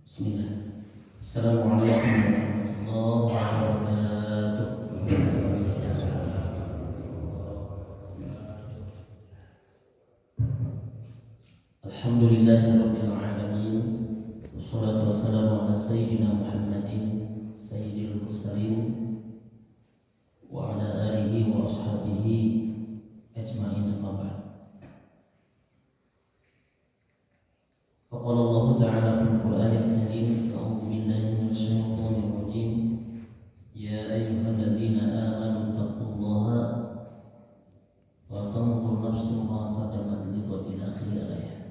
Bismillah. Assalamualaikum warahmatullahi wabarakatuh. Alhamdulillahirabbil alamin. Wassalatu wassalamu ala sayyidina Muhammadin sayyidil mursalin wa ala alihi wa ashabihi ajma'in, amma ba'd. Faqala Allah ta'ala fil Qur'anil Karim, a'udzu billahi minasyaitonir rajim. Ya ayyuhalladzina amanu taqullaha wa tanzur nafsum ma qaddamat lighad, ila akhir ayat.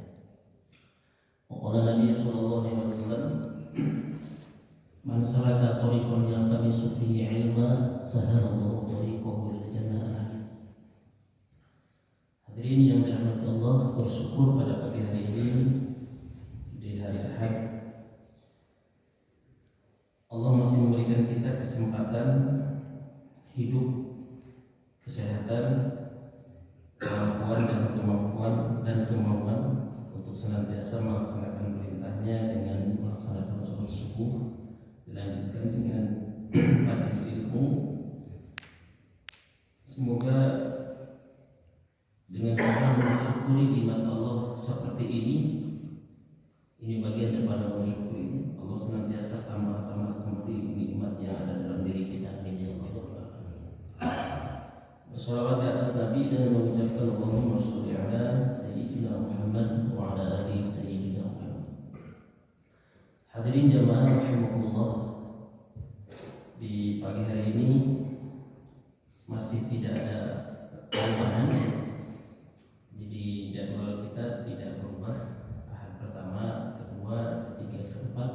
Wa qala Nabi sallallahu alaihi wasallam, man salaka tariqan yaltamisu fihi ilma sahalallahu tariqahu ila jannah. Hadirin yang dirahmati Allah, bersyukur pada pagi hari ini, di hari Ahad, Allah masih memberikan kita kesempatan hidup, kesehatan, kemampuan dan kemauan untuk senantiasa melaksanakan perintahnya dengan melaksanakan sholat subuh, dilanjutkan dengan majelis ilmu. Semoga dengan cara mensyukuri nikmat Allah seperti ini bagian daripada mensyukuri. Allah senantiasa tambah kembali nikmat yang ada dalam diri kita. Amin ya Allah. Bersolawat di atas Nabi dan mengucapkan Allahumma sholli ala sayyidina Muhammad wa ala ali sayyidina Muhammad. Hadirin jamaah rahimakumullah, di pagi hari ini masih tidak ada perubahan. Jadi jadwal kita tidak berubah. Ahad pertama, kedua, ketiga, keempat,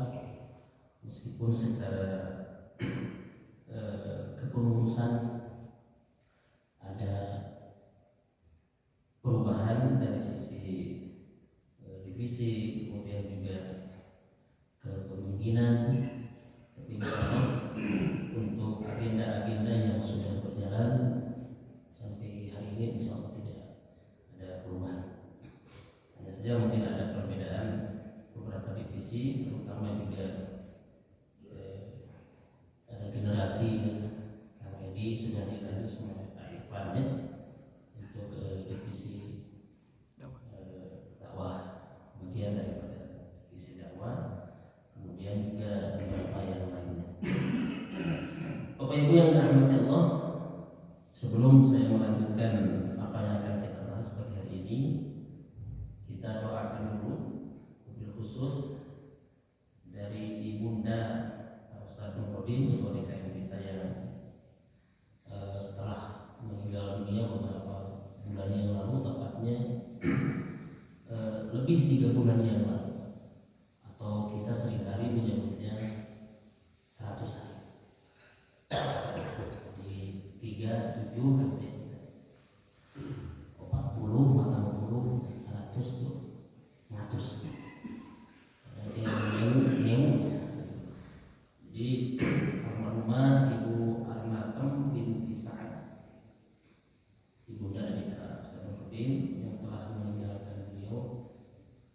meskipun secara kepengurusan ada perubahan dari sisi divisi, kemudian juga kepemimpinan, tapi untuk agenda-agenda yang sudah berjalan sampai hari ini insya Allah tidak ada perubahan. Hanya saja mungkin ada perbedaan beberapa divisi, terutama juga ada generasi Kang Edi sudah dilanjut sama Pak Irfan ya, untuk divisi dakwah, bagian daripada divisi dakwah, kemudian juga beberapa yang lainnya. Bapak Ibu yang dirahmati Allah, sebelum saya melanjutkan apa yang akan kita bahas pada hari ini, kita doakan dulu mobil khusus dari Ibunda Ustaz Nurdin, ketua DKM kita yang telah meninggal dunia beberapa bulan yang lalu, tepatnya lebih 3 bulan yang lalu, atau kita seringkali menyebutnya 100 hari. Di 37 nanti 40 maka 60 100 tuh ngatus. Jadi almarhumah Ibu Arnatem binti Sa'ad, ibunda dari Ustaz Nurdin, yang telah meninggalkan beliau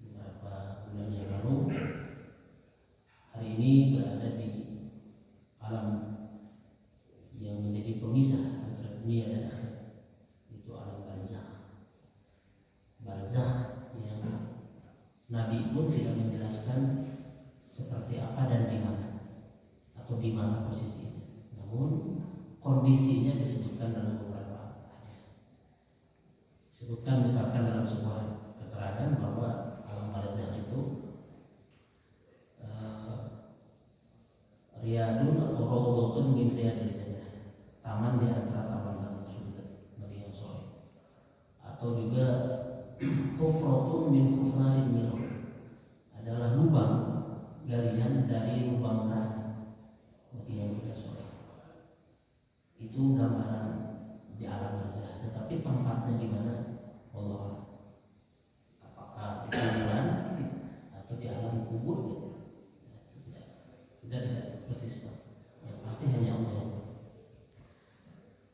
beberapa bulan yang lalu, hari ini berada di alam yang menjadi pemisah antara dunia dan akhirat, itu alam barzakh. Barzakh yang Nabi pun tidak menjelaskan seperti apa dan di mana, atau di mana posisinya. Namun kondisinya disebutkan dalam beberapa hadis. Disebutkan misalkan dalam sebuah keterangan bahwa alam barzakh itu riyadun atau rawdatun min riyadil jannah, taman di antara taman-taman surga bagi yang soleh, atau juga hufratun min hufrarin min, adalah lubang galian dari lubang neraka bagi yang tidak soleh. Itu gambaran di alam barzakh. Tetapi tempatnya di mana, Allah, apakah di kuburan atau di alam kubur, kita tidak persis tahu. Yang pasti hanya Allah.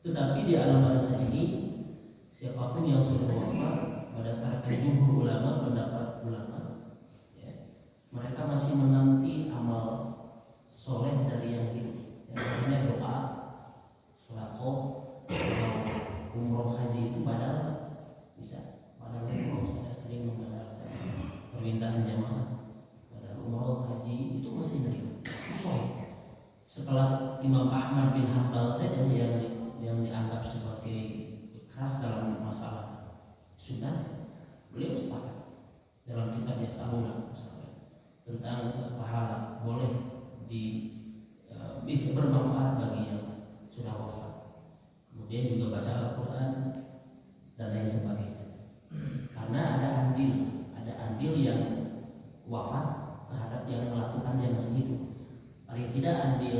Tetapi di alam barzakh ini, siapapun yang sudah wafat, berdasarkan jumhur ulama, pendapat ulama, ya, mereka masih menanti amal soleh dari yang hidup, yang namanya doa, sholako, atau umroh haji itu padahal bisa, padahal umroh saya sering membatalkan permintaan jamaah, padahal umroh haji itu masih nerima, itu soleh. Sekelas Imam Ahmad bin Hanbal saja yang dianggap sebagai keras dalam masalah sunnah, beliau sepakat dalam kitabnya Sahuna tentang pahala boleh bisa bermanfaat bagi yang sudah wafat. Kemudian juga baca Al-Quran dan lain sebagainya. Karena ada andil yang wafat terhadap yang melakukan yang masih hidup. Paling tidak andil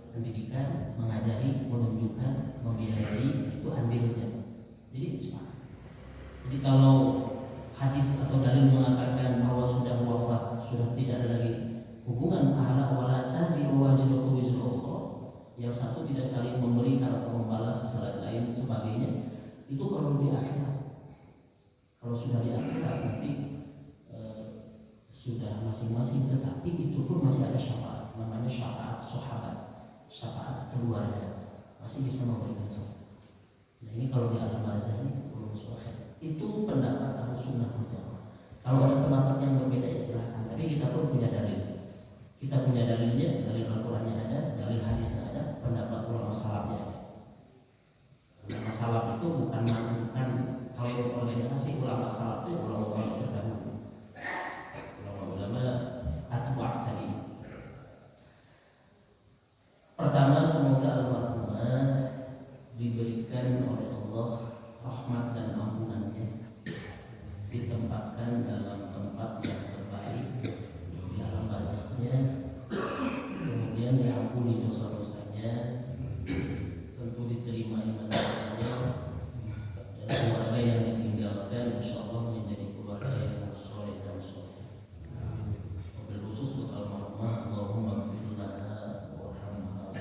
pendidikan, mengajari, menunjukkan, membiayai, itu andilnya. Jadi sepakat. Jadi kalau hadis atau dalil mengatakan bahwa sudah wafat, sudah tidak ada lagi hubungan pahala, wala taziru waziratu wizra ukhra, yang satu tidak saling memberikan atau membalas selain lain sebagainya, itu kalau di akhirat. Kalau sudah di akhirat nanti sudah masing-masing, tetapi itu pun masih ada syafaat, namanya syafaat sahabat, syafaat keluarga, masih bisa memberikan syafaat. Nah ini kalau di alam barzah ini belum suahid. Itu pendapat Ahlussunnah wal Jamaah. Kalau ada pendapat yang berbeda ya silahkan, tapi kita pun punya dalil. Kita punya dalilnya, dalil Al-Qurannya ada, dalil hadisnya ada, pendapat ulama salafnya ada. Ulama salaf itu bukan klaim organisasi, ulama salaf itu ulama-ulama terdahulu, ulama-ulama atba' tadi. Pertama, semoga almarhumah diberikan oleh Allah rahmat dan ampunannya, ditempatkan dalam tempat yang terbaik di alam barzahnya, kemudian diampuni dosa-dosanya, tentu diterima iman-imannya, dan keluarga yang ditinggalkan insyaallah menjadi keluarga yang soleh dan soleh. Wabil khusus untuk almarhumah, Allahumma ighfir laha warhamha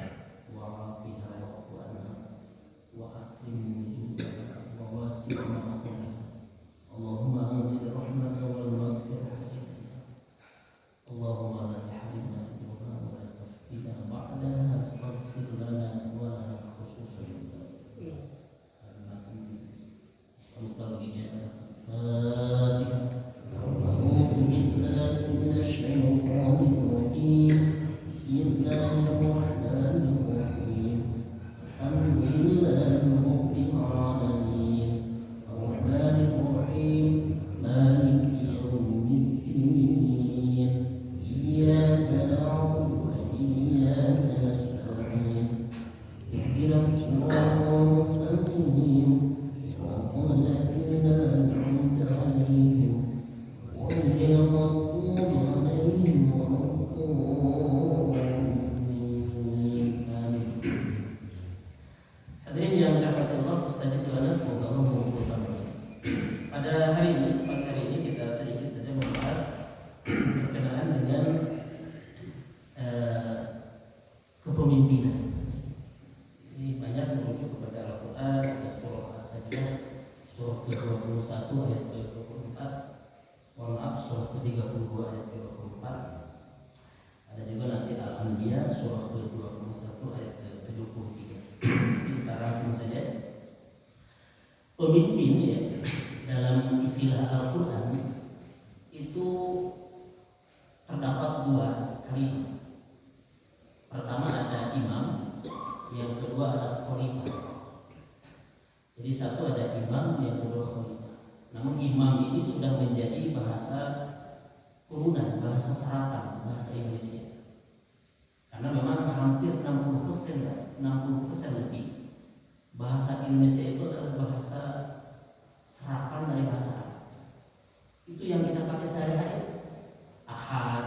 wa'afiha wa'fu anha wa akrim nuzulah wa wasi' ma'afuha. Allahumma anzil rahmata wal maghfirata ilayna. Allahumma la tahrimna ajruha wa la taftina ba'daha waghfir lana wa lana khususan. As'alukal ijabah. Fatihah. A'udzu billahi minasy syaithanir rajim. Bismillahirrahmanirrahim. Alhamdulillahi rabbil alamin. Ar-Rahmanir Rahim. Maliki yaumiddin. Iyyaka na'budu wa iyyaka nasta'in. Ihdinas siratal mustaqim. Shiratal ladzina an'amta 'alaihim ghairil maghdubi 'alaihim waladdallin. Amin. Hadirin yang dirahmati Allah, istajib lana, semoga Allah mengabulkan. Pada hari ini kita sedikit saja membahas berkenaan dengan kepemimpinan. Ini banyak merujuk kepada Al-Quran, ada surah As-Sajdah, surah ke-21 ayat ke-24, mohon maaf, surah ke-32 ayat ke-24. Ada juga nanti Al-Anbiya surah ke-21 ayat ke-73. Kita rangkum saja. Pemimpin ya, dalam istilah Al-Quran itu terdapat dua kalimat. Pertama ada imam, yang kedua ada khalifah. Jadi satu ada imam, yang kedua khalifah. Namun imam ini sudah menjadi bahasa turunan, bahasa seratan, bahasa Indonesia. Karena memang hampir 60% lebih bahasa Indonesia itu adalah bahasa serapan dari bahasa Arab. Itu yang kita pakai sehari-hari. Ahad,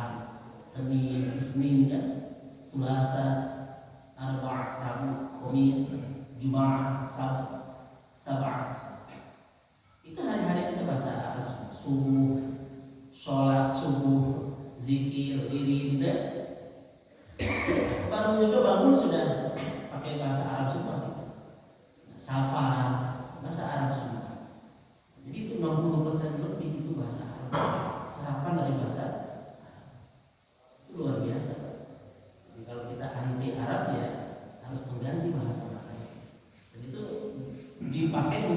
Senin, Isnin, dan Selasa, Arba', Rabu, Khamis, Jumat, Sabat. Itu hari-hari kita bahasa Arab. Subuh, sholat subuh, zikir, wirid. Baru juga bangun sudah pakai bahasa Arab semua. Safar, bahasa Arab semua. Jadi itu 60% lebih itu bahasa Arab. Serapan dari bahasa Arab. harus mengganti bahasa-bahasanya. Dan itu dipakai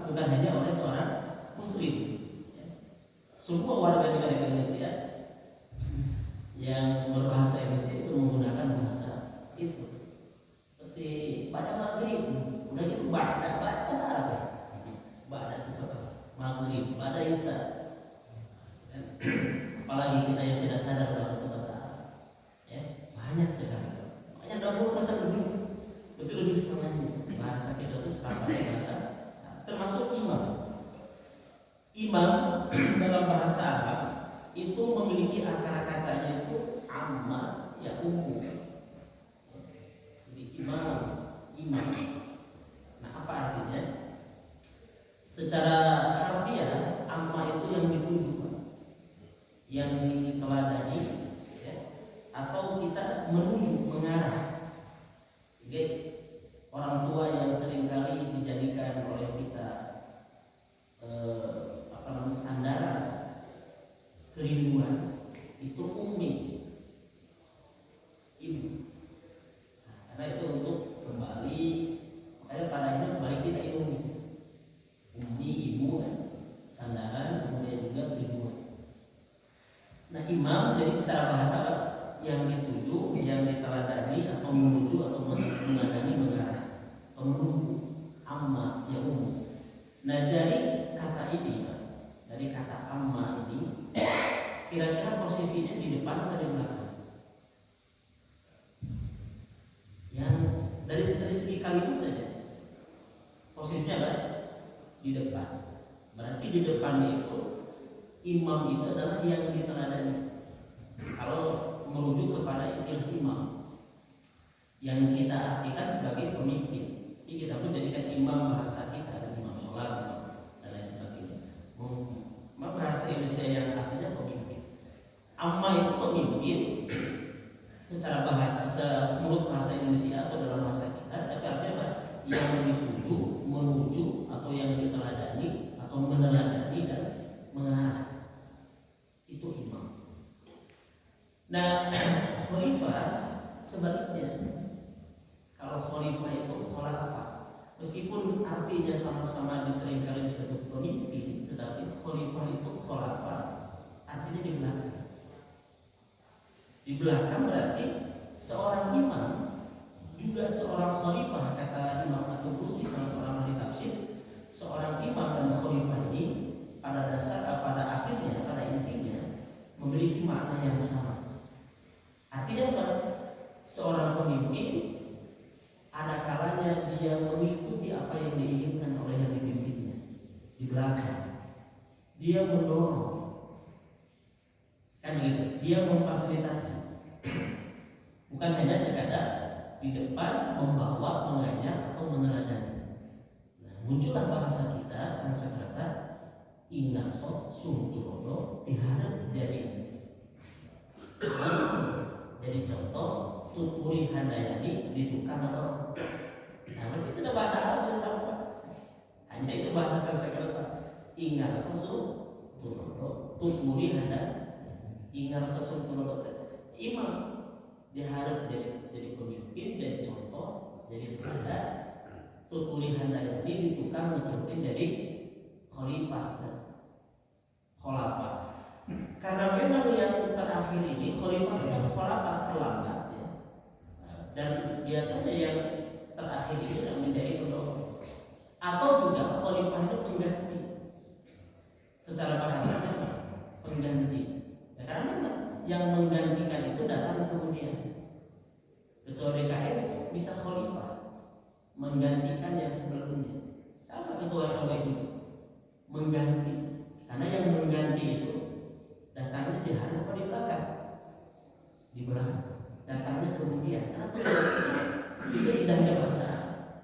bukan hanya oleh seorang muslim, ya. Semua warga negara Indonesia yang berbahasa Indonesia itu menggunakan bahasa itu. Seperti pada maghrib, udah gitu ba'da bahasa Arab ya. Ba'da itu salat maghrib, ba'da isya. Apalagi kita yang tidak sadar bahwa itu bahasa Arab, ya banyak sekali. Makanya 20% lebih setengahnya bahasa kita itu serapa bahasa, termasuk imam. Imam dalam bahasa Arab itu memiliki akar katanya itu amma ya umum. Jadi imam. Nah, apa artinya? Secara harfiah amma itu yang dituju, yang diteladani, ya, atau kita menuju, mengarah. Sehingga orang tua yang seringkali dijadikan oleh kita sandaran kerinduan itu ummi, ibu. Nah, karena itu untuk kembali, makanya pada akhirnya kembali kita ummi, ibu, sandaran, kemudian juga tujuan. Nah, imam jadi secara bahasa yang dituju, yang diteladani atau menuju atau menadani, mengarah, atau menuju, amma ya umum. Nah, dari kata ini, dari kata amma ini, kira-kira posisinya di depan atau di belakang? Yang dari segi kalimat saja posisinya kan di depan. Berarti di depan itu imam itu adalah yang diteladani. Kalau merujuk kepada istilah imam yang kita artikan sebagai pemimpin, ini kita pun jadikan imam bahasa kita, ada imam sholat dan lain sebagainya. Bahasa Indonesia yang aslinya pemimpin. Amma itu pemimpin secara bahasa, menurut bahasa Indonesia atau dalam bahasa kita, tapi artinya apa? Yang dituju, menuju, atau yang diteladani, atau meneladani dan mengarah. Itu imam. Nah, khalifah sebaliknya. Kalau khalifah itu khalafah, meskipun artinya sama-sama seringkali disebut pemimpin, tetapi khalifah itu khalafah artinya di belakang. Di belakang berarti seorang imam juga seorang khalifah, kata Imam At-Tubusi, salah seorang ahli tafsir. Seorang imam dan khalifah ini pada dasar, pada akhirnya, pada intinya memiliki makna yang sama. Artinya apa? Seorang pemimpin ada kalanya dia mengikuti apa yang diinginkan oleh yang dipimpinnya. Di belakang dia mendorong, kan gitu. Dia memfasilitasi, bukan hanya sekadar di depan membawa, mengajak atau meneladani. Nah, muncullah bahasa kita Sanskerta ingat sok sungturodo diharap jadi contoh tuturi handayani ditukang atau. Nah, berarti itu ada bahasa Arab yang sama. Hanya itu bahasa Sanskerta ingat sok tuturi handayani. Ingat sesuatu imam diharap jadi pemimpin, jadi contoh, jadi teladan. Tuturi handayani ditukang diturunkan jadi khalifah. Karena memang yang terakhir ini khalifah itu khalafah terlambat, ya. Dan biasanya yang terakhir ini yang menjadi pendorong. Atau juga khalifah itu pengganti. Secara bahasanya pengganti. Ya, karena memang yang menggantikan itu datang kemudian. Ketua DKM bisa khalifah menggantikan yang sebelumnya. Sama ketua RW itu mengganti. Karena yang mengganti itu datangnya di hari apa di belakang? Di belakang. Datangnya kemudian. Kenapa pengganti? Itu indahnya bahasa.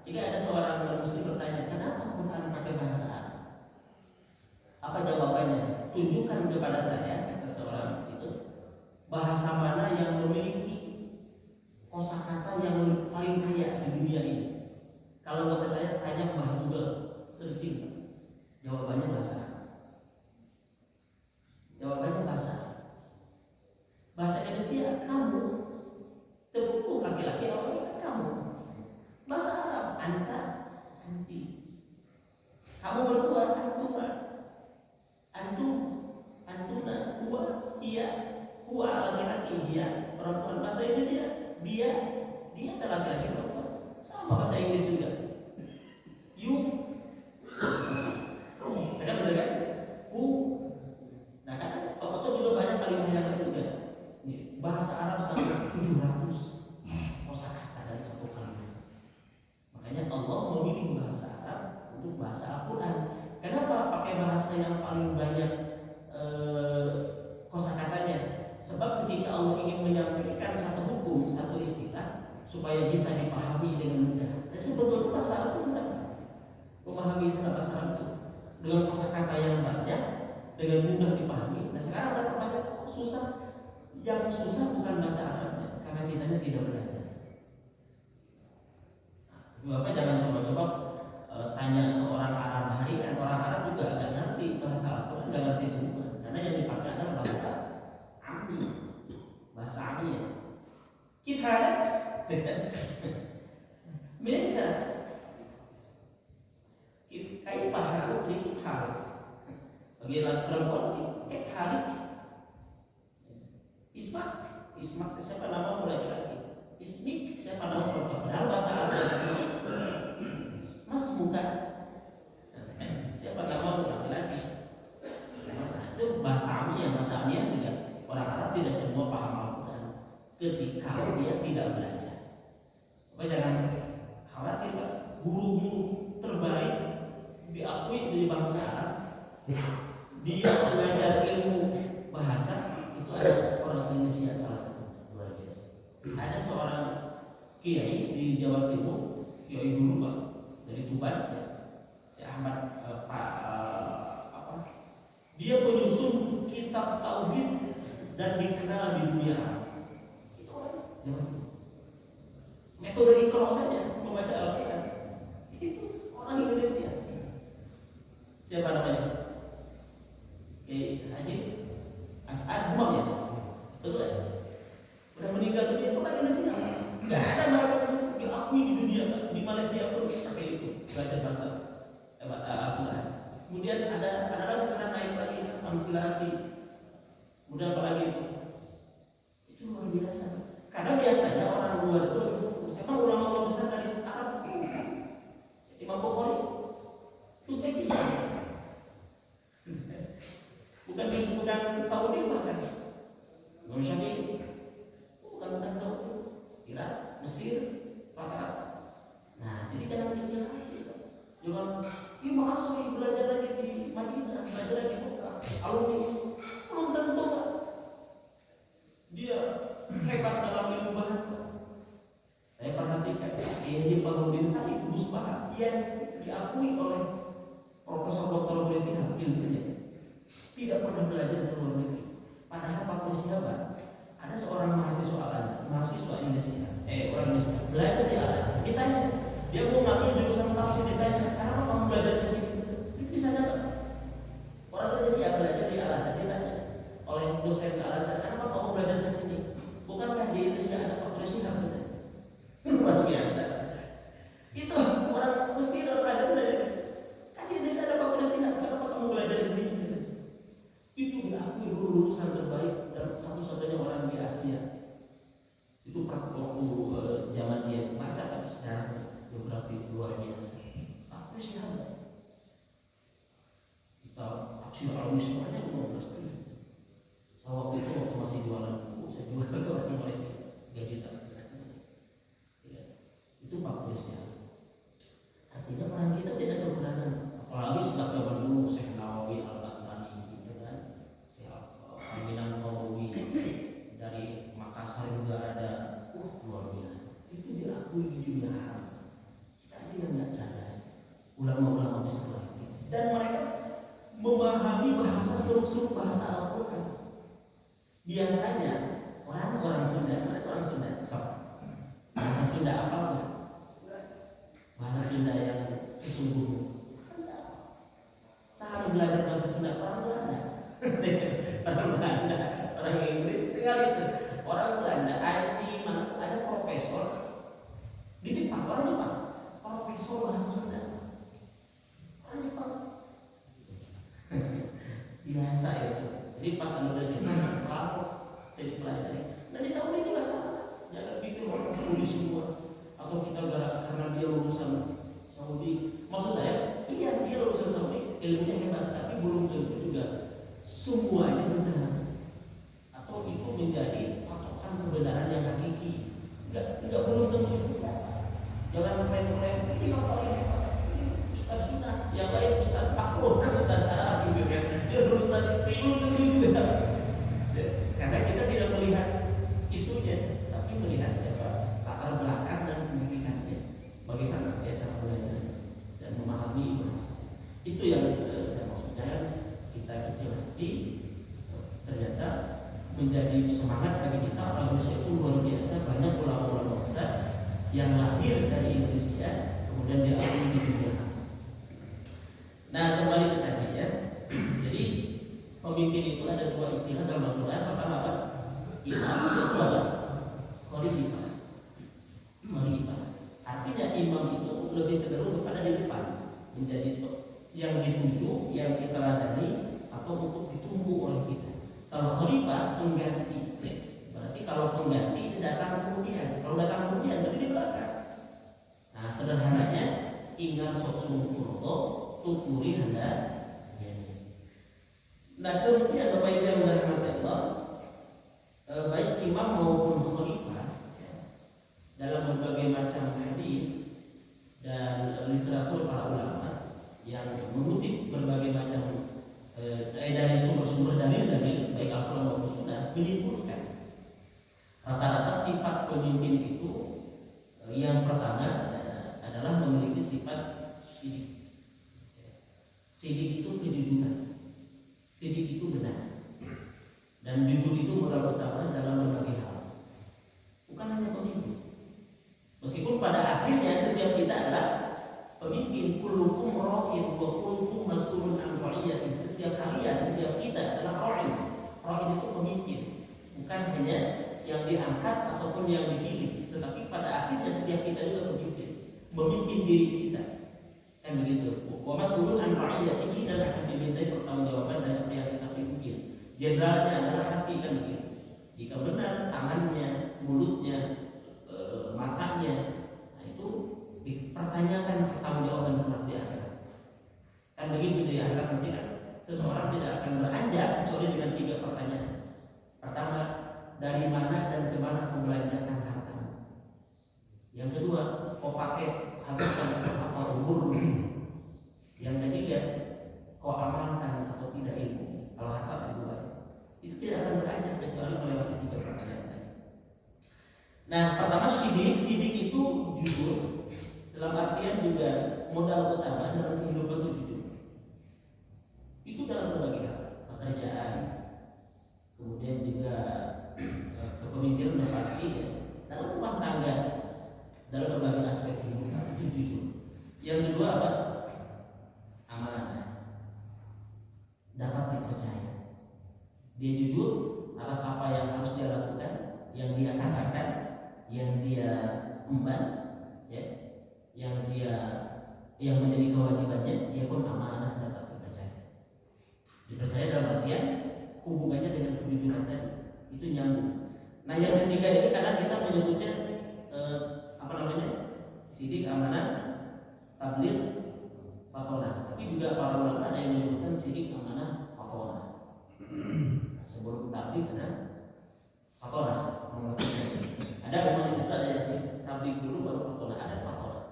Jika ada seorang muslim bertanya, kenapa Quran pakai bahasa Arab? Apa jawabannya? Tunjukkan kepada saya, kata seorang itu, bahasa mana yang memiliki kosakata yang paling kaya di dunia ini. Kalau nggak percaya, tanya Mbah Google, searching. Jawabannya bahasa Arab. Jawabannya bahasa Arab. Bahasa Indonesia kamu, terbuku laki-laki orang kamu. anta, anti. Kamu berdua, antuma, antum, antuna, huwa, iya, huwa laki-laki, iya perempuan. Bahasa Inggris ya, dia laki-laki perempuan. Sama bahasa Inggris juga. You, ada betul kan? Who. Nah kan atau juga banyak kalimat yang lain juga. Bahasa Arab sampai 700 kosakata dari satu kalimat. Makanya Allah memilih bahasa Arab untuk bahasa Al-Quran. Kenapa pakai bahasa yang paling banyak kosakatanya? Sebab ketika Allah ingin menyampaikan satu hukum, satu istilah supaya bisa dipahami dengan mudah. Dan sebetulnya bahasa Arab itu mudah. Memahami istilah bahasa Arab itu dengan kosakata yang banyak, dengan mudah dipahami. Nah sekarang ada pertanyaan susah. Yang susah bukan bahasa Arabnya, karena kitanya tidak belajar. Bapak jangan coba-coba tanya ke orang Arab harian. Orang Arab juga agak ngerti bahasa Al-Quran, nggak ngerti semua. Karena yang dipakai adalah bahasa Ami, bahasa Ami ya. Kita minta kaifah halu beri hal. Bagi perempuan kita Ismak siapa nama laki-laki? Ismik siapa nama perempuan? Padahal bahasa Arab Mas bukan. Siapa nama laki-laki? Nah, itu bahasa Amiyah. Bahasa Amiyah juga orang Arab tidak semua paham Al-Quran ketika dia tidak belajar. Bapak jangan khawatir Pak. Guru-guru terbaik diakui dari bangsa Arab. Dia belajar ilmu bahasa itu ada orang Indonesia salah satu luar biasa. Ada seorang kiai di Jawa Timur, kiai dulu Pak, dari Tuban, ya. Si Ahmad dia penyusun kitab tauhid dan dikenal di dunia Arab. Itu orang Jawa Timur. Metode Iqra saja membaca Al-Quran. Itu orang Indonesia. Siapa namanya? Haji As'ad Umam ya? Betul ya? Udah meninggal dunia itu orang Indonesia. Gak ada mereka diakui di dunia. Di Malaysia pun pakai itu baca bahasa Al-Quran. Kemudian ada lagi sekarang naik lagi Amsilati. Kemudian apa lagi itu? Itu luar biasa. Karena biasanya orang luar itu lebih fokus. Emang ulama-ulama besar dari Arab Imam Bukhari Uzbekistan. Bukan Saudi bahkan. Imam Syafi'i bukan Saudi, Irak, Mesir, rata-rata. Nah, jadi jangan kecil lagi. Jangan, masa belajar lagi di Madinah, belajar lagi di Mekah, alumni belum tentu dia hebat dalam ilmu bahasa. Saya perhatikan, Kiai Bahrudin Said Musbah yang diakui oleh Profesor Dr. Presiden ilmunya tidak pernah belajar ke luar negeri. Padahal Pak Presiden ada seorang mahasiswa Al-Azhar, mahasiswa Indonesia, orang Indonesia belajar di Al-Azhar. Ditanya, dia mau ngambil jurusan tafsir, ditanya, kenapa kamu belajar di sini? Itu bisa dapat. Orang Indonesia belajar di Al-Azhar, ditanya oleh dosen Al-Azhar, kenapa kamu belajar di sini? Bukankah di Indonesia ada Pak Presiden? Luar biasa. Itu orang mesti belajar dari. Kan di Indonesia ada Pak Presiden, kenapa kamu belajar di sini? Itu diakui dulu lulusan terbaik dan satu-satunya orang di Asia. Itu waktu zaman dia baca sejarah geografi luar biasa. Apa sih ada? Kita tafsir al-Misbahnya 15 juz. Saya waktu itu waktu masih jualan buku, saya jual ke orang di Malaysia 3 juta setengah. Ya. Itu Pak Presiden. Artinya peran kita tidak kekurangan. Apalagi setelah zaman dulu Syekh Nawawi Al-Albani gitu kan. Pimpinan Qawawi dari Makassar juga ada, luar biasa. Itu diakui di dunia Arab. Kita aja yang nggak sadar. Ulama-ulama besar dan mereka memahami bahasa seruk-seruk bahasa Al-Quran. Biasanya orang Sunda, bahasa Sunda apa tuh? Bahasa Sunda yang sesungguhnya. Saya harus belajar bahasa Sunda orang Belanda. Orang Belanda, orang Inggris, tinggal itu. Orang Belanda, di mana ada profesor di Jepang, orang Jepang, profesor pas ada jenazah lapor jadi pelajari. Nah di Saudi juga sama. Jangan pikir orang Saudi semua atau kita karena dia lulusan Saudi. Maksud saya, iya dia lulusan Saudi, ilmunya hebat, tapi belum tentu juga semuanya benar atau itu menjadi patokan kebenaran yang hakiki. Enggak belum tentu juga. Jangan klaim-klaim ini yang paling hebat, ini Ustaz Sunnah, yang lain Ustaz Pakro, Ustaz Arab gitu kan. Dia lulusan belum tentu juga. Karena kita tidak melihat itunya, tapi melihat siapa latar belakang dan pendidikannya, bagaimana dia cara belajar dan memahami bahasa. Itu yang saya maksudnya, kita kecil hati ternyata menjadi semangat bagi kita. Orang Indonesia itu luar biasa, banyak ulama-ulama besar yang lahir dari Indonesia kemudian diakui di dunia. Nah kembali ke tadi ya, jadi pemimpin itu ada dua istilah dalam Al-Quran. Pertama apa? Imam, yang kedua apa? Khalifah. Khalifah. Artinya imam itu lebih cenderung kepada di depan, menjadi yang dituju, yang diteladani atau untuk ditunggu oleh kita. Kalau khalifah pengganti, berarti kalau pengganti datang kemudian. Kalau datang kemudian berarti di belakang. Nah sederhananya ingat sok sungkurto tukuri handa. Nah kemudian Bapak Ibu yang dirahmati Allah, baik imam maupun khalifah ya, dalam berbagai macam hadis dan literatur para ulama yang mengutip berbagai macam dari sumber-sumber dalil baik Al-Quran maupun Sunnah, menyimpulkan rata-rata sifat pemimpin itu yang pertama adalah memiliki sifat syidik. Syidik itu kejujuran, syidik itu benar, dan jujur itu modal utama dalam berbagai hal. Bukan hanya pemimpin, meskipun pada akhirnya setiap kita adalah pemimpin. Kullukum ra'in wa kullukum mas'ulun an ra'iyatin. Setiap kalian, setiap kita adalah ra'in. Ra'in itu pemimpin, bukan hanya yang diangkat ataupun yang dipilih, tetapi pada akhirnya setiap kita juga memimpin diri kita. Kan begitu. Wa mas'ulun an ra'iyatihi, dan akan dimintai pertanggungjawaban dari apa yang kita pimpin. Jenderalnya adalah hati, kan begitu. Jika benar tangannya, mulutnya, matanya, nah itu dipertanyakan pertanggungjawaban kelak di akhirat. Kan begitu, di akhirat nanti kan seseorang tidak akan beranjak kecuali dengan 3 pertanyaan. Pertama, dari mana dan kemana kau belanjakan hartamu? Yang kedua, kau pakai habiskan apa umur? Yang ketiga, kau amankan atau tidak ilmu? Kalau harta kedua itu tidak akan beranjak kecuali melewati 3 pertanyaan tadi. Nah, pertama sidik itu jujur, dalam artian juga modal utama dalam kehidupan itu jujur. Itu dalam berbagai hal, pekerjaan, kemudian juga kepemimpinan yang pasti ya, dalam rumah tangga, dalam berbagai aspek kehidupan itu jujur. Yang kedua apa? Amanah, dapat dipercaya. Dia jujur atas apa yang harus dia lakukan, yang dia katakan, yang dia emban, ya, yang menjadi kewajibannya, dia pun amanah, dapat dipercaya. Dipercaya dalam artian hubungannya dengan kejujuran tadi itu nyambung. Nah yang ketiga ini kadang kita menyebutnya sidik, amanah, tabligh, fatonah. Tapi juga para ulama ada yang menyebutkan sidik, amanah, fatonah. Nah, sebelum tabligh ada fatonah. Ada memang di situ ada yang tabligh dulu baru fatonah, ada fatonah.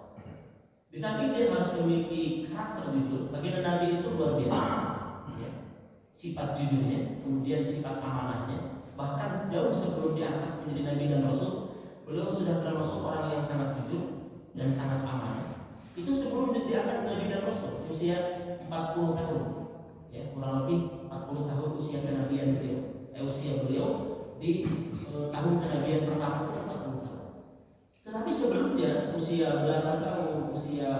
Di samping dia harus memiliki karakter jujur, baginda Nabi itu luar biasa. Ya. Sifat jujurnya, kemudian sifat amanahnya, bahkan jauh sebelum diangkat menjadi Nabi dan Rasul, beliau sudah termasuk orang yang sangat jujur dan sangat amanah. Itu sebelum diangkat Nabi dan Rasul, usia 40 tahun, ya kurang lebih 40 tahun usia kenabian beliau. Usia beliau di tahun kenabian pertama itu 40 tahun. Tetapi sebelumnya usia belasan tahun, usia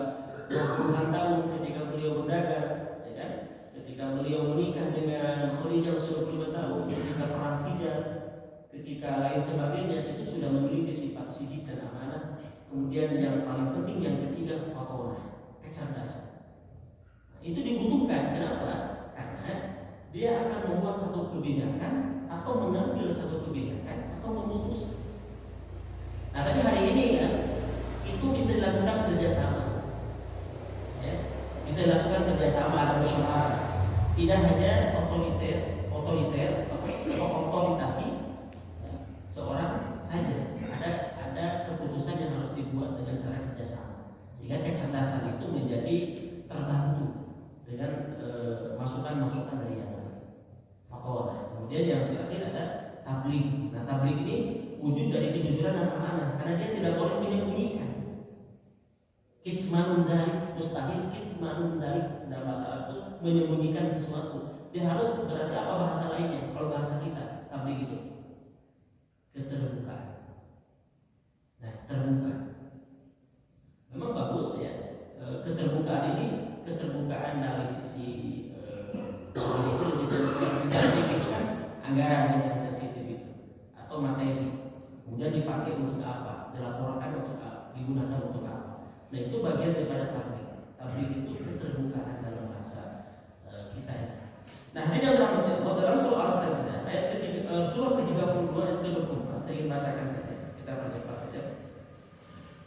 20-an tahun ketika beliau berdagang, ya kan? Ketika beliau menikah dengan Khadijah usia 25 tahun, ketika perang Fijar, ketika lain sebagainya, itu sudah memiliki sifat sidik dan amanah. Kemudian yang paling penting yang ketiga, fatonah, kecerdasan. Nah, itu dibutuhkan. Kenapa? Karena dia akan membuat satu kebijakan atau mengambil satu kebijakan atau memutuskan. Nah, tapi hari ini kan itu bisa dilakukan kerjasama, ya, bisa dilakukan kerjasama, ada musyawarah, tidak hanya otoriter atau otoritasi seorang saja. Ada keputusan yang harus dibuat dengan cara kerjasama, sehingga kecerdasan itu menjadi terbantu dengan masukan-masukan dari yang lain. Faktor. Kemudian yang terakhir ada tabligh. Nah, tabligh ini wujud dari kejujuran dan amanah, karena dia tidak boleh menyembunyikan. Kitmanun dzalik, mustahil kitmanun dzalik dalam bahasa Arab itu menyembunyikan sesuatu. Dia harus berarti apa bahasa lainnya? Kalau bahasa kita tabligh itu keterbukaan. Nah, terbuka. Memang bagus ya, keterbukaan ini, keterbukaan dari sisi itu bisa yang sensitif gitu kan, anggaran yang sensitif itu atau materi, kemudian dipakai untuk apa, dilaporkan untuk apa, digunakan untuk apa. Nah, itu bagian daripada tabligh. Tabligh itu keterbukaan dalam bahasa kita ya. Nah, ini dalam surah Al-Sajdah ayat surah ke-32 ayat ke-24, saya ingin bacakan saja, kita percepat saja.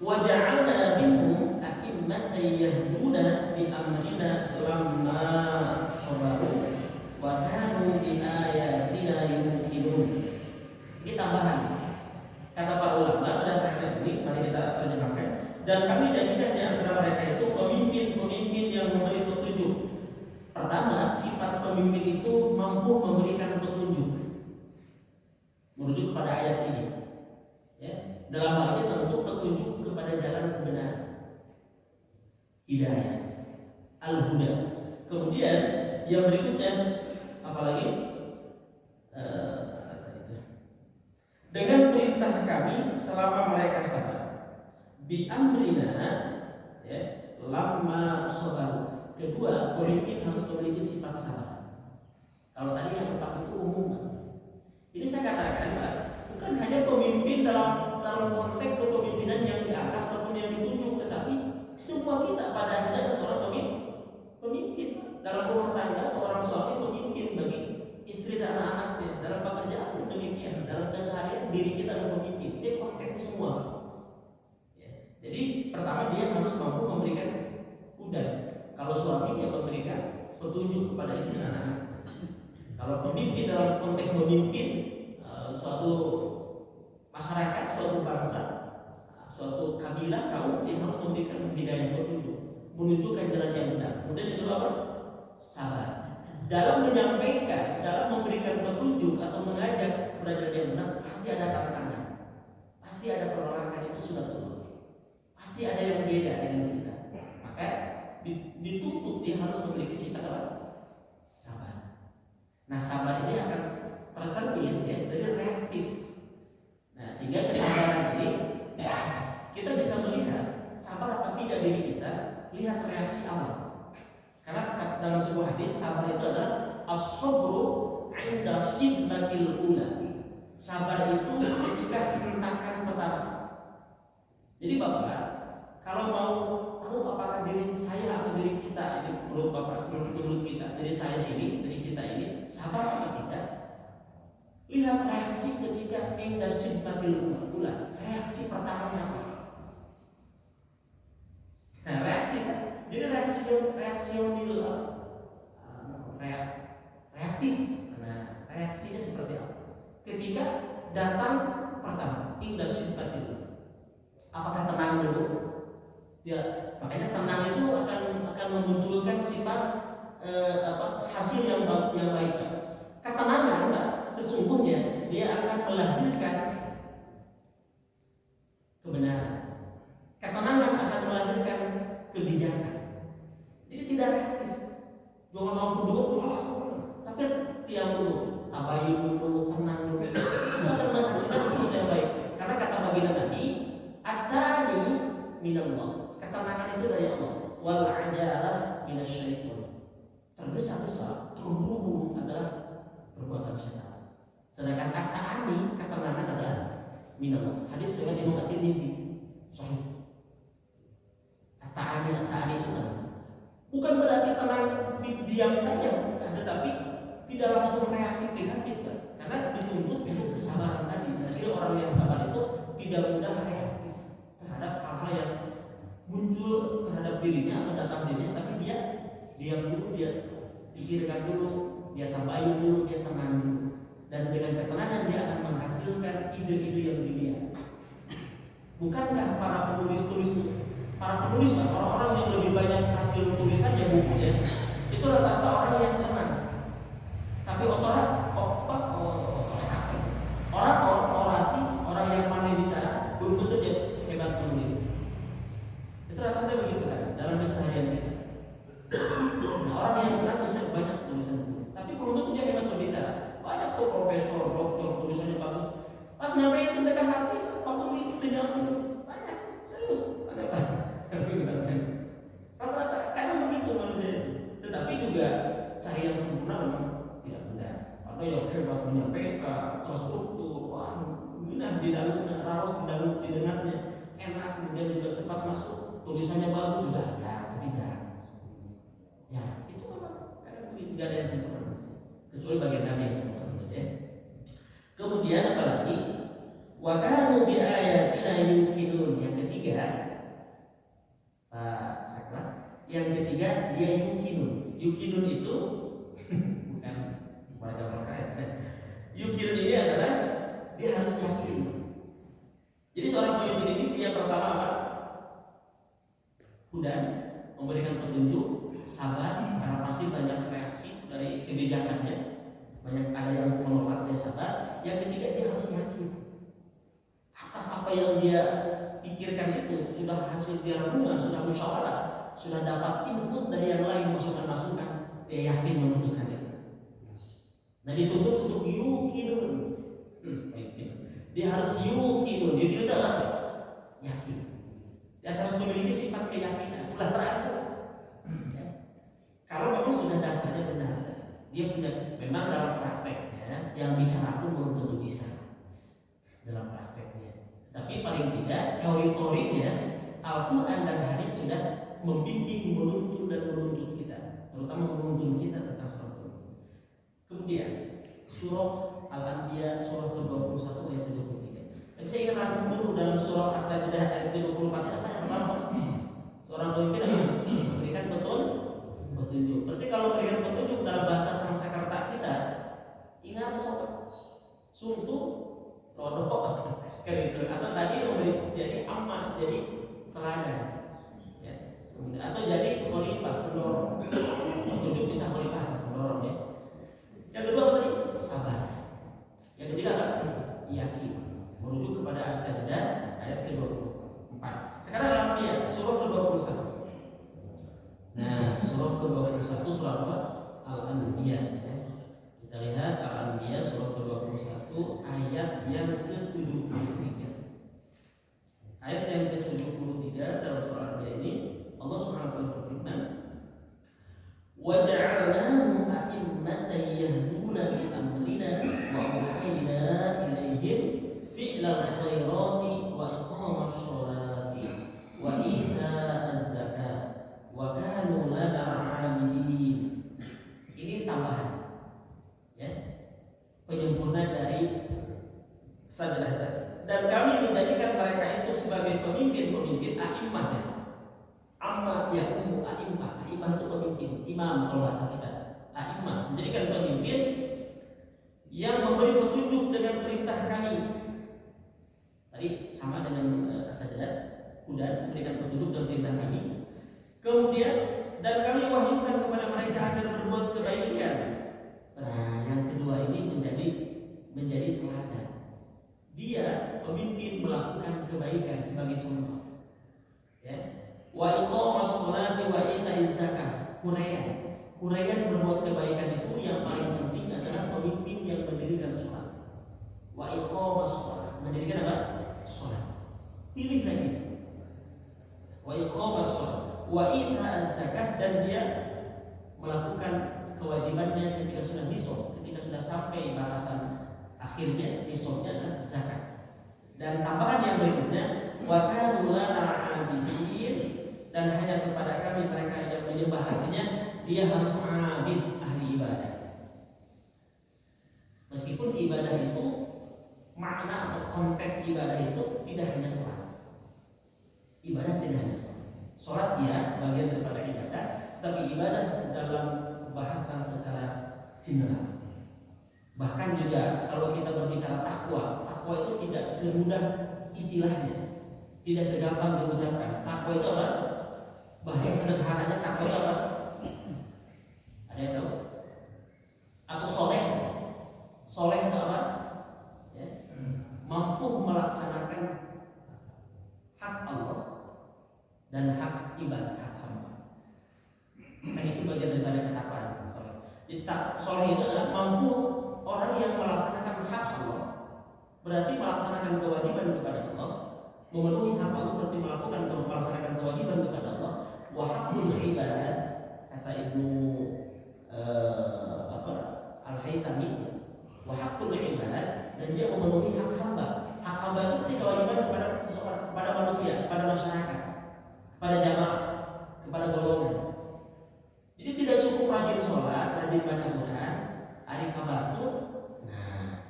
Wa ja'alna minhum a'immatan yahduna bi amrina lamma sabaru wa kanu bi ayatina yuqinun. Ini tambahan kata para ulama berdasarkan ini, mari kita terjemahkan. Dan kami jadikan di antara mereka itu pemimpin-pemimpin yang memberi petunjuk. Pertama, sifat pemimpin itu mampu memberikan petunjuk, merujuk kepada ayat ini. Ya, dalam hal ini tentu petunjuk kepada jalan kebenaran, hidayah, al-huda. Kemudian yang berikutnya apalagi? Dengan perintah kami selama mereka sabar. Bi amrina, ya, lama sabar. Kedua, pemimpin harus memiliki sifat sabar. Kalau tadi yang empat itu umum. Ini saya katakan, Pak, bukan hanya pemimpin dalam konteks kepemimpinan yang diangkat ataupun yang ditunjuk, tetapi semua kita pada akhirnya seorang pemimpin. Dalam rumah tangga seorang suami pemimpin bagi istri dan anak-anaknya, dalam pekerjaan demikian, dalam keseharian diri kita adalah pemimpin. Dia konteksnya semua. Ya. Jadi pertama dia harus mampu memberikan hudan. Kalau suami dia memberikan petunjuk kepada istri dan anak-anak. Kalau pemimpin dalam konteks memimpin suatu masyarakat, suatu bangsa, suatu kabilah, kaum, dia harus memberikan hidayah petunjuk, menunjukkan jalan yang benar. Kemudian itu apa? Sabar. Dalam menyampaikan, dalam memberikan petunjuk atau mengajak kepada jalan yang benar, pasti ada tantangan, pasti ada penolakan, itu sudah turun. Pasti ada yang beda dengan kita. Maka dituntut dia harus memiliki sifat apa? Sabar. Nah, sabar ini akan tercermin ya dari reaktif. Nah, sehingga kesabaran ini kita bisa melihat sabar apa tidak diri kita, lihat reaksi awal. Karena dalam sebuah hadis sabar itu adalah as-sabru 'inda sidnatil ula. Sabar itu ketika hentakan pertama. Jadi Bapak, kalau mau tahu apakah diri saya atau diri kita ini, menurut Bapak, menurut kita, diri saya ini, diri kita ini sabar apa tidak? Lihat reaksi ketika inda sidnatil ula. Reaksi pertamanya apa? Nah, reaksi kan? Jadi reaksionil reaktif. Nah, reaksinya seperti apa? Ketika datang pertama, inda sidnatil. Apakah tenang dulu? Ya, makanya tenang itu akan memunculkan sifat hasil yang baik. Ketenangan, Pak, sesungguhnya dia akan melahirkan kebenaran. Ketenangan akan melahirkan kebijakan. Jadi tidak reaktif. Jangan langsung dulu, tapi diam dulu, tabayun dulu, tenang dulu. Itu akan menghasilkan sesuatu yang baik. Karena kata baginda Nabi, atani minallah. Ketenangan itu dari Allah. Wal ajalah minasyaiton. Tergesa-gesa, terburu-buru adalah perbuatan setan. Sedangkan at-ta'ani, ketenangan adalah minallah. Hadis riwayat Imam At-Tirmidzi sahih. At-ta'ani itu tenang. Bukan berarti tenang diam saja, bukan, tetapi tidak langsung reaktif negatif kan? Karena dituntut untuk kesabaran tadi. Nah, jadi orang yang sabar itu tidak mudah reaktif terhadap hal-hal yang muncul terhadap dirinya atau datang dirinya, tapi dia diam dulu, dia pikirkan dulu, dia tabayun dulu, dia tenang dulu, dan dengan ketenangan dia akan menghasilkan ide-ide yang brilian. Bukankah para penulis orang-orang yang lebih banyak hasil tulisannya bukunya itu rata-rata orang yang tenang, tapi orasi, orang yang pandai bicara belum tentu dia hebat menulis. Itu rata-rata begitu kan dalam keseharian kita. Nah, orang yang tenang bisa banyak tulisan buku, tapi belum tentu dia hebat berbicara. Banyak tuh profesor, doktor tulisannya bagus, pas nyampe itu dekat hati, apa itu tidak banyak, serius banyak. Rata-rata kadang begitu manusia itu. Tetapi juga cari yang sempurna memang tidak mudah. Atau yang hebat menyampaikan terstruktur, wah, minah di dalamnya, rawas di dalam didengarnya, enak, kemudian juga cepat masuk, tulisannya bagus sudah ada, tapi jarang. Ya, itu memang kadang begitu, tidak ada yang sempurna, kecuali bagian Nabi yang sempurna. Ya. Kemudian apalagi? Wa kanu bi ayatina yuqinun. Yang ketiga, Pak Sakma, yang ketiga dia yuqinun. Yuqinun itu bukan warga-warga. Yuqinun ini adalah dia harus yakin. Jadi seorang pemimpin ini dia pertama apa? Hudan, memberikan petunjuk, sabar, karena pasti banyak reaksi dari kebijakannya, banyak ada yang menolak, dia sabar. Yang ketiga dia harus yakin atas apa yang dia pikirkan itu sudah hasil dia renungan, sudah musyawarah, sudah dapat input dari yang lain, masukan-masukan, dia yakin memutuskan itu. Nah, dituntut untuk yuqinun. Dia harus yuqinun, dia tidak yakin. Dia harus memiliki sifat keyakinan, ulah ragu. Kalau memang sudah dasarnya benar, dia punya, memang dalam prakteknya yang bicara pun belum tentu bisa dalam prakteknya. Tapi paling tidak teori-teorinya Al-Quran dan hadis sudah membimbing, menuntun dan menuntut kita, terutama menuntun kita tentang surat Al. Kemudian surah Al-Anbiya surah ke-21 ayat 73. Tapi saya ingin rangkum dulu dalam surah As-Sajdah ayat 24 apa yang pertama? Seorang pemimpin memberikan petunjuk. Berarti kalau memberikan petunjuk dalam bahasa Sanskerta kita, ingat sungguh rodoh kayak gitu. Atau tadi memberi jadi amat, jadi teladan, ya. Atau jadi khalifah, pendorong. Petunjuk bisa khalifah, pendorong ya. Yang kedua apa tadi? Sabar. Yang ketiga apa? Yakin. Merujuk kepada As-Sajdah ayat ke-24. Sekarang Al-Anbiya surah ke-21. Nah, surah ke-21 surah apa? Al-Anbiya ya. Kita lihat Al-Anbiya surah ke-21 ayat yang ke-73. Ayat yang ke-73 dalam surah Al-Anbiya ini Allah Subhanahu wa taala berfirman, "Wa ja'alnahum a'immatan yahduna bi amrina wa auhayna ilaihim fi'lal khairati wa iqamas sholati wa ita'az zakat wa kanu lana 'abidin." Ini tambahan ya, penyempurna dari sajdah tadi. Dan kami menjadikan mereka itu sebagai pemimpin-pemimpin a'immah ya. Amma yaqumu a'immah. A'immah itu pemimpin, imam kalau bahasa kita. A'immah menjadikan pemimpin yang memberi petunjuk dengan perintah kami. Tadi sama dengan sajdah, Hudan memberikan petunjuk dan perintah kami. Kemudian dan kami wahyukan kepada mereka agar berbuat kebaikan. Nah, yang kedua ini menjadi teladan. Dia pemimpin melakukan kebaikan sebagai contoh. Ya. Wa iqamas sholati wa itaiz zakah. Huraian berbuat kebaikan itu yang paling penting adalah pemimpin yang mendirikan sholat. Wa iqamas sholat, mendirikan apa? Sholat. Pilih lagi. Wa iqamas sholat wa itaiz zakah, dan dia melakukan kewajibannya ketika sudah nisab, ketika sudah sampai batasan akhirnya nisabnya adalah zakat. Dan tambahan yang berikutnya, wa kanu lana 'abidin, dan hanya kepada kami mereka yang menyembah, artinya dia harus abid, ahli ibadah. hakikat ibadah itu tidak hanya sholat. Ibadah tidak hanya sholat. Sholat ya bagian daripada ibadah, tapi ibadah dalam bahasan secara general. Bahkan juga kalau kita berbicara takwa, takwa itu tidak semudah istilahnya, tidak segampang diucapkan. Takwa itu apa? Bahasa sederhananya takwa itu apa? Ada yang tahu? Atau soleh? Soleh itu apa? Ya. Mampu melaksanakan hak Allah dan hak ibadah, hak hamba. Kan itu bagian daripada ketakwaan. Jadi soleh itu adalah mampu orang yang melaksanakan hak Allah, berarti melaksanakan kewajiban kepada Allah. Memenuhi hak Allah berarti melaksanakan kewajiban kepada Allah. Wa haqqul ibadah, kata Ibnu Al-Haytami, wa haqqul ibadah, dan dia memenuhi hak hamba. Hak hamba itu berarti kewajiban kepada seseorang, kepada manusia, kepada masyarakat, kepada jamaah, kepada golongan. Jadi tidak cukup rajin sholat, rajin baca Quran, hari kabatur. Nah,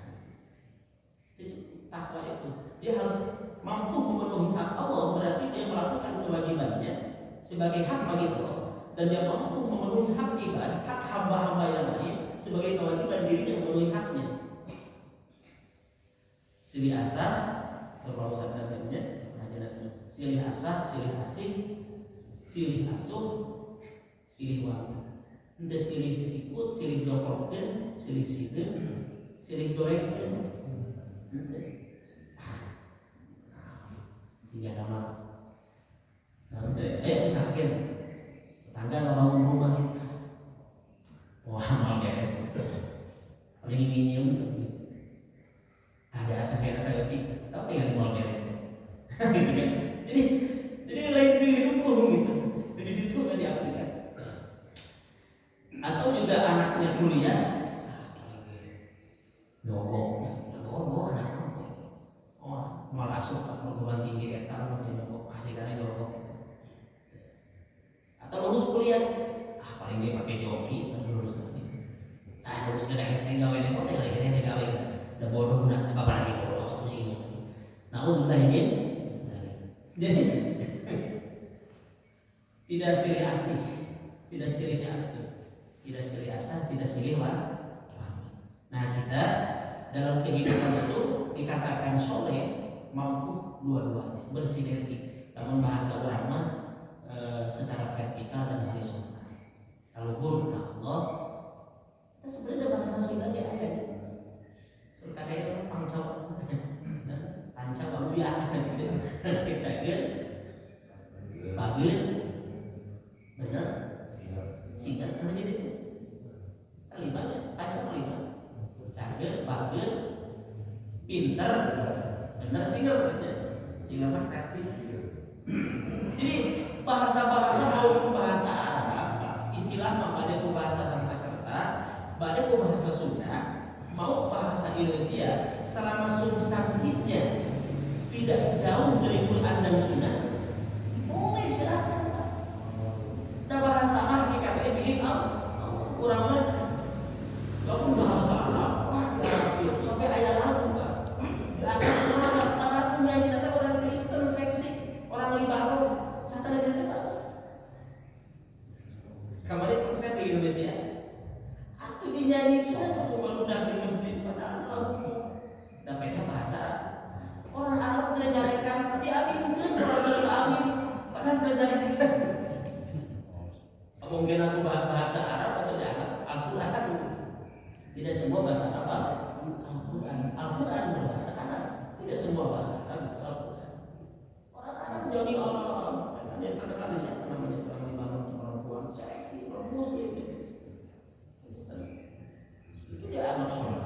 itu takwa itu. Dia harus mampu memenuhi hak Allah, berarti dia melakukan kewajibannya sebagai hak bagi Allah, dan dia mampu memenuhi hak ibadah, hak hamba-hamba yang lain sebagai kewajiban dirinya memenuhi haknya. Silih asah, coba Ustaz nasihatnya, silih asah, silih asih, silih asuh, silih wangi. Ente silih sikut, silih jongkokkeun, silih sideun, silih gorengkeun. Ente. Sehingga nama. Misalkan tetangga nggak bangun rumah, wah mal beres. Paling minum ada asal ketik, tapi tinggal mal beres. Gitu kan? Jadi lain sih hidupku gitu. Jadi itu nggak diaplikasikan. Atau juga anaknya kuliah, nyogok anaknya, malah suka perguruan tinggi ya tahu nanti nyogok, masih karena nyogok gitu. Atau lulus kuliah, paling dia pakai joki, tapi lulus nanti. Lulus kena saya gawe besok, kena saya gawe, udah bodoh nak, apa lagi bodoh terus ini. Nah udah ini, jadi tidak silih asih, tidak silih asih. Tidak silih asah, tidak silih wangi. Nah kita dalam kehidupan itu dikatakan soleh, mampu dua-duanya, bersinergi. Namun bahasa ulama secara vertikal dan horizontal. Kalau guru Allah, kita sebenarnya bahasa Sunda aja ada. Surga itu pancaw waluya, gitu. Cager, bagus, benar, singkat namanya itu. Kalimatnya pancaw kalimat. Cager, bagus, pinter, benar singer gitu. Singer mah kreatif. Jadi bahasa-bahasa maupun bahasa Arab, istilah pada bahasa Sanskerta, pada bahasa Sunda, mau bahasa Indonesia, selama substansinya tidak jauh dari Quran dan Sunnah, boleh silahkan Pak. Nah bahasa mah dikatakan milik Allah, kurang mah, walaupun bahasa Arab, sampai ayat lagu Pak. Akan semangat, para penyanyi nanti orang Kristen seksi, orang liberal, saya tadi nanti bagus. Kemarin saya di Indonesia, aku dinyanyikan, aku baru dari masjid, padahal lagu dapetnya bahasa orang Arab terjadikan, diaminkan orang Arab amin, padahal terjadikan. Mungkin aku bahasa Arab atau tidak Al-Quran. Tidak semua bahasa Arab Al-Quran berbahasa Arab. Tidak semua bahasa Arab Al-Quran. Orang Arab jadi orang yang terkenal di siapa namanya, orang Libanon, perempuan seksi, orang Muslim, Kristen. Itu dia amat sholat.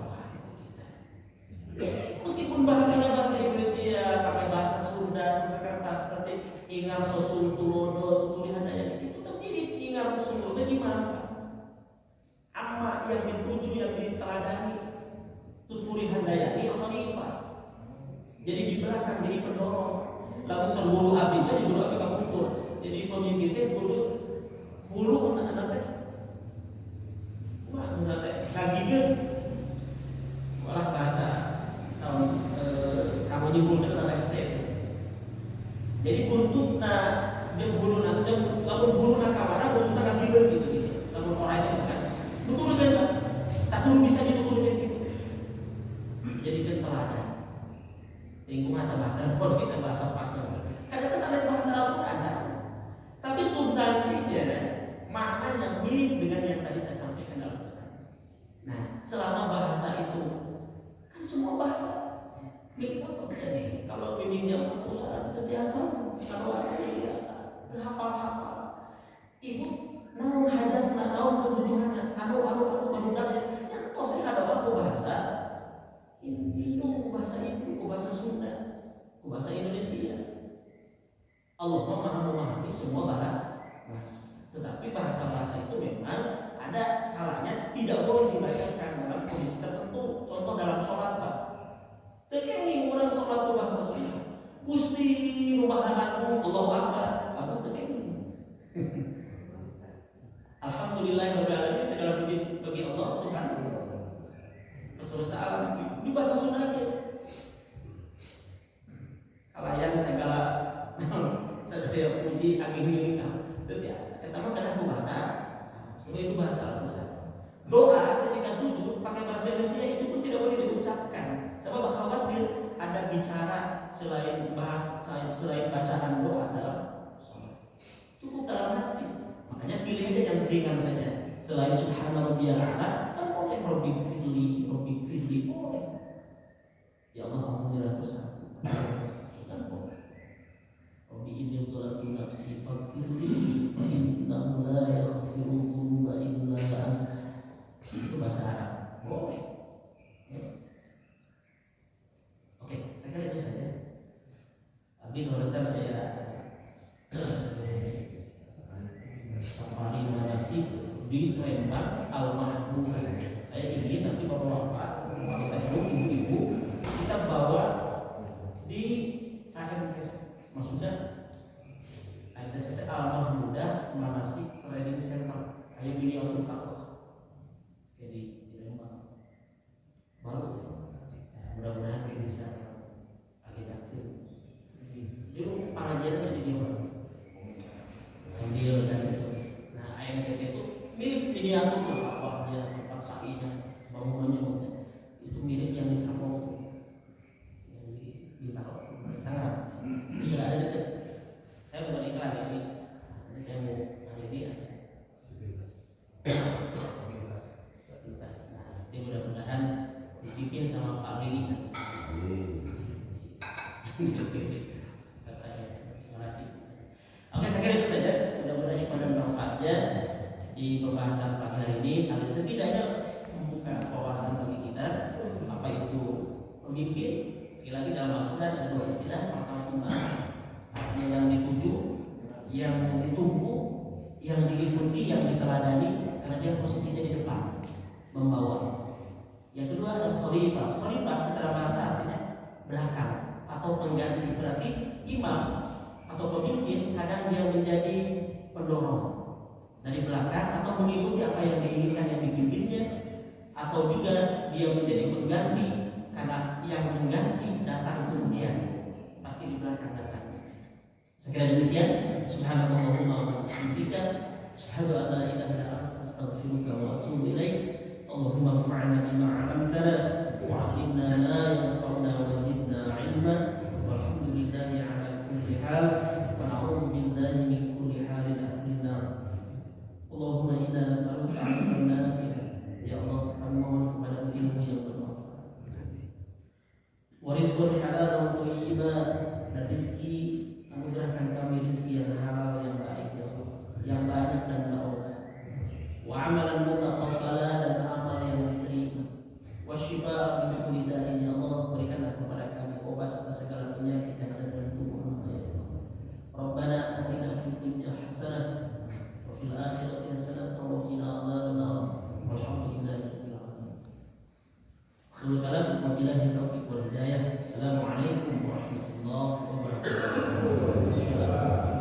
Meskipun bahasanya bahasa Indonesia, pakai bahasa Sunda, Sanskerta seperti ingar sosul tulodo, tutulihan ayat itu tetap mirip ingar sosul tulodo. Gimana? Amma yang dituju, yang diteladani, tutulihan ayat ini khalifah. Jadi di belakang jadi penolong. bahasa bodoh itu bahasa pastor. Kadang sampai bahasa Al-Quran saja. Tapi substansinya maknanya mirip dengan yang tadi saya sampaikan dalam Al-Quran. Nah, selama bahasa itu kan semua bahasa mirip apa? Jadi kalau bimbingnya usaha terbiasa, kalau ada biasa, terhafal-hafal. Ibu namun hajatna, namun kebutuhannya, anu bangunannya. Yang toh saya ada apa bahasa Indo, bahasa Ibu, bahasa Sunda, bahasa Indonesia. Allah memahami semua bahasa. Tetapi bahasa-bahasa itu memang ada kalanya tidak boleh dibacakan dalam kondisi tertentu. Contoh dalam sholat, Pak. Tekeni orang sholat itu bahasa Sunda. Gusti rumahanku Allahu Akbar. Bagus tekeni. Alhamdulillahirobbilalamin, segala puji bagi Allah Tuhan semesta alam. Di bahasa Sunda aja. Kalayan segala saya puji ageng milik kamu. Itu biasa. Pertama karena aku bahasa. Semua itu bahasa Al-Quran. Doa ketika sujud pakai bahasa Indonesia itu pun tidak boleh diucapkan. Sebab khawatir ada bicara selain bahasa, selain bacaan doa dalam sholat. Cukup dalam hati. Makanya pilih aja yang ringan saja. Selain subhana rabbiyal a'la kan boleh rabbi firli boleh. Ya Allah ampunilah dosaku. Kan boleh. Rabbi inni zalamtu nafsi faghfirli fa innahu la yaghfiru dzunuba illa anta. Itu bahasa Arab. Boleh. Ya. Oke, saya kira itu saja. Abi barusan ya safari manasik di Lembang Al-Mahdulah. Saya ingin nanti bapak-bapak, saya ibu-ibu kita bawa di AMKS, maksudnya AMKS Al-Mahdulah Manasik Training Center. Ayo ini untuk Ka'bah. Jadi di Lembang baru, mudah-mudahan bisa agak aktif. Jadi pengajian itu di mana? Sambil dari itu. Nah, AMKS itu mirip miniatur Ka'bahnya, tempat sa'inya, bangunannya mungkin itu mirip yang di Sampo yang di Tangerang. Itu sudah ada dekat. Saya bukan iklan ya, ini saya mau hari ini ada. Nah, itu mudah-mudahan dipimpin sama Pak Lili. Terima kasih. Oke, saya kira itu saja. Mudah-mudahan pada manfaatnya di pembahasan pagi hari ini, sampai setidaknya membuka wawasan bagi kita apa itu pemimpin. Sekali lagi dalam Al-Quran ada dua istilah. Pertama imam, artinya yang dituju, yang ditunggu, yang diikuti, yang diteladani, karena dia posisinya di depan membawa. Yang kedua ada khalifah. Khalifah secara bahasa artinya belakang atau pengganti. Berarti imam atau pemimpin kadang dia menjadi pendorong dari belakang atau mengikuti apa yang diinginkan yang dipimpinnya, atau juga dia menjadi pengganti karena yang mengganti datang kemudian pasti di belakang datangnya. Sekiranya demikian, subhanallahumma wa bihamdika asyhadu an la ilaha illa anta astaghfiruka wa atubu ilaik. Allahumma anfa'na bima 'allamtana wa 'allimna ma yanfa'una wa zidna 'ilma. Walhamdulillahi 'ala kulli hal wa na'udzu billahi min kulli halin ahlin nar. Allahumma inna nas'aluka 'ilman nafi'an. Ya Allah, kami mohon kepada ilmu yang bermanfaat. Wa rizqan halalan thayyiban, dan rezeki, anugerahkan kami rezeki yang halal, yang baik ya Allah, yang banyak dan barokah. Wa amalan mutaqabbalan, dan amal yang diterima. Wa shifaa min kulli da'in, ya Allah, berikanlah kepada kami obat atas segala penyakit yang ada dalam tubuh hamba ya Allah. Rabbana atina fid dunya hasanah wa fil akhirati hasanah wa qina adzabannar. Walhamdulillahirabbil alamin. Akhirul kalam, wabillahi taufiq wal hidayah. Assalamualaikum warahmatullahi wabarakatuh.